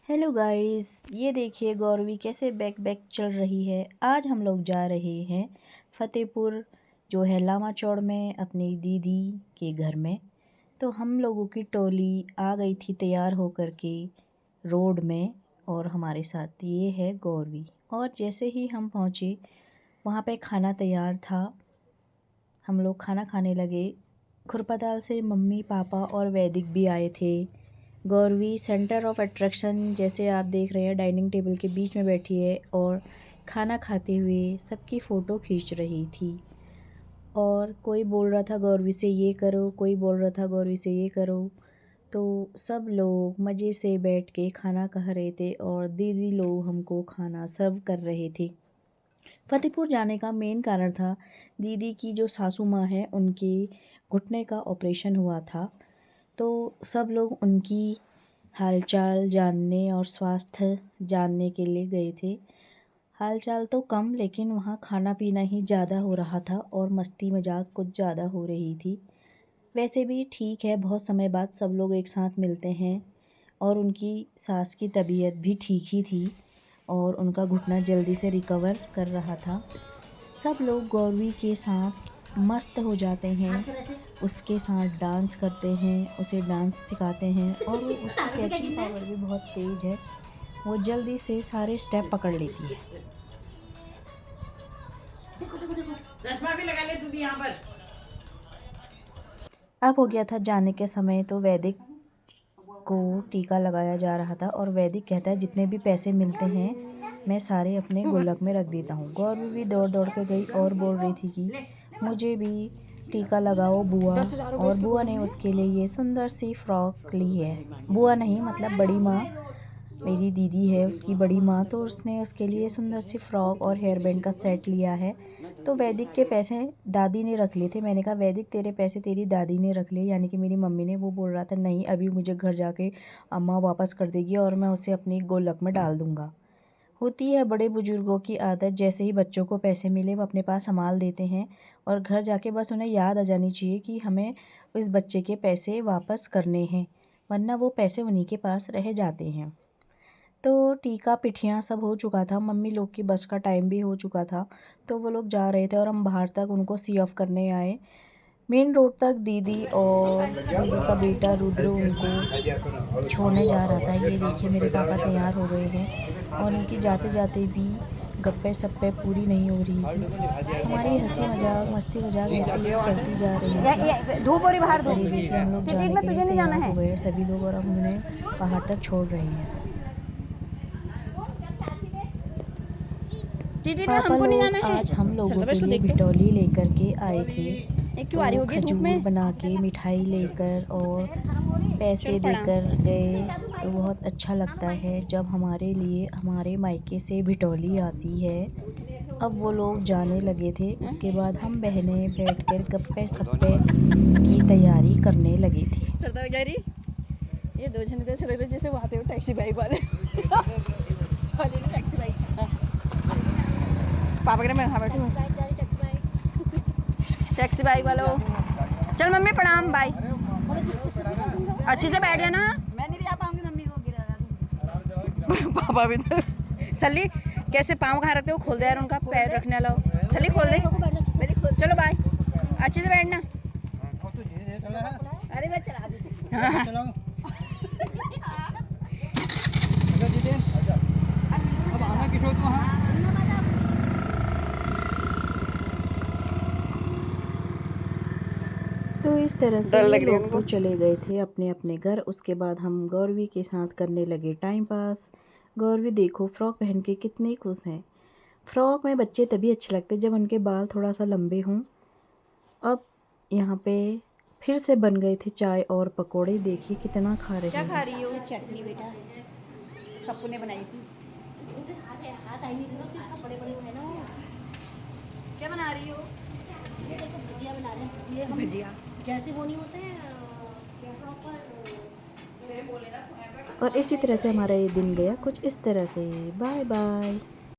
Hello guys, ये देखिए गौरवी कैसे बैक बैक चल रही है। आज हम लोग जा रहे हैं फ़तेहपुर जो है लामा चौड़ में अपनी दीदी के घर में। तो हम लोगों की टोली आ गई थी तैयार होकर के रोड में और हमारे साथ ये है गौरवी। और जैसे ही हम पहुँचे वहाँ पे खाना तैयार था, हम लोग खाना खाने लगे। खुरपाताल से मम्मी पापा और वैदिक भी आए थे। गौरवी सेंटर ऑफ अट्रैक्शन जैसे आप देख रहे हैं डाइनिंग टेबल के बीच में बैठी है और खाना खाते हुए सबकी फ़ोटो खींच रही थी। और कोई बोल रहा था गौरवी से ये करो, कोई बोल रहा था गौरवी से ये करो। तो सब लोग मज़े से बैठ के खाना खा रहे थे और दीदी लोग हमको खाना सर्व कर रहे थे। फ़तेहपुर जाने का मेन कारण था दीदी की जो सासू माँ है उनके घुटने का ऑपरेशन हुआ था। तो सब लोग उनकी हालचाल जानने और स्वास्थ्य जानने के लिए गए थे। हालचाल तो कम, लेकिन वहाँ खाना पीना ही ज़्यादा हो रहा था और मस्ती मजाक कुछ ज़्यादा हो रही थी। वैसे भी ठीक है, बहुत समय बाद सब लोग एक साथ मिलते हैं। और उनकी सास की तबीयत भी ठीक ही थी और उनका घुटना जल्दी से रिकवर कर रहा था। सब लोग गौरवी के साथ मस्त हो जाते हैं, उसके साथ डांस करते हैं, उसे डांस सिखाते हैं और वो उसकी कैचिंग पावर भी बहुत तेज़ है। वो जल्दी से सारे स्टेप पकड़ लेती है। चश्मा भी लगा ले तू भी यहाँ पर। अब हो गया था जाने के समय, तो वैदिक को टीका लगाया जा रहा था और वैदिक कहता है जितने भी पैसे मिलते हैं मैं सारे अपने गुल्लक में रख देता हूँ। गौरवी भी दौड़ दौड़ के गई और बोल रही थी कि मुझे भी टीका लगाओ बुआ। और बुआ ने उसके लिए ये सुंदर सी फ्रॉक ली है। बुआ नहीं, मतलब बड़ी माँ, मेरी दीदी है उसकी बड़ी माँ, तो उसने उसके लिए सुंदर सी फ्रॉक और हेयर बैंड का सेट लिया है। तो वैदिक के पैसे दादी ने रख लिए थे। मैंने कहा वैदिक तेरे पैसे तेरी दादी ने रख लिए, यानी कि मेरी मम्मी ने। वो बोल रहा था नहीं, अभी मुझे घर जाके अम्मा वापस कर देगी और मैं उसे अपनी गुल्लक में डाल दूँगा। होती है बड़े बुजुर्गों की आदत, जैसे ही बच्चों को पैसे मिले वो अपने पास संभाल देते हैं और घर जाके बस उन्हें याद आ जानी चाहिए कि हमें इस बच्चे के पैसे वापस करने हैं, वरना वो पैसे उन्हीं के पास रह जाते हैं। तो टीका पिठियाँ सब हो चुका था, मम्मी लोग की बस का टाइम भी हो चुका था, तो वो लोग जा रहे थे और हम बाहर तक उनको सी ऑफ करने आए। मेन रोड तक दीदी और दीदी का बेटा रुद्र उनको छोड़ने जा रहा था। ये देखिए मेरे पापा तैयार हो गए हैं और इनकी जाते जाते भी गप्पे सप्पे पूरी नहीं हो रही थी। हमारी हंसी मजाक मस्ती मजाक ऐसे ही चलती जा रही थी। धूप हो रही बाहर धूप। ये देखिए हम लोग जाने के लिए तैयार हो गए सभी लोग और हम उन्हें बाहर तक छोड़ रहे हैं। पापा लोग आज हम लोगों के लिए भिटौली लेकर के आए थे। तो खजूर बना के मिठाई लेकर और पैसे देकर गए। तो बहुत अच्छा लगता है जब हमारे लिए हमारे मायके से भिटौली आती है। अब वो लोग जाने लगे थे, उसके बाद हम बहनें बैठकर गप्पे सप्पे की तैयारी करने लगे थे। सरदार कह रही ये दो जने तो सरदार जैसे वहाँ थे वो टैक्सी बाइक वाले साले ने टैक्सी बाइक। पापा कह रहे मैं वहाँ बैठी हूँ टैक्सी बाइक वालों। चल मम्मी प्रणाम, बाय। अच्छे से बैठ जाना। मैं नहीं जा पाऊंगी, मम्मी को गिरा पापा भी तो सली कैसे पाँव कहाँ रखते हो, खोल दे यार उनका पैर रखने वाला हो। सली खोल दे। चलो बाय, अच्छे से बैठना। अरे मैं चला दूँ। हाँ अब आना किशोर तो हाँ। तो इस तरह से ये लोग तो चले गए थे अपने अपने घर। उसके बाद हम गौरवी के साथ करने लगे टाइम पास। गौरवी देखो फ्रॉक पहन के कितनी खुश है। फ्रॉक में बच्चे तभी अच्छे लगते जब उनके बाल थोड़ा सा लंबे हों। अब यहाँ पे फिर से बन गए थे चाय और पकोड़े। देखिए कितना खा रहे हैं। क्या खा रही हो? चटनी बेटा सप्पू ने बनाई थी। क्या बना रही हो? ये देखो भुजिया बना रहे हैं। ये हम भजिया जैसे वो नहीं होते हैं और इसी तरह से हमारा ये दिन गया कुछ इस तरह से। Bye bye.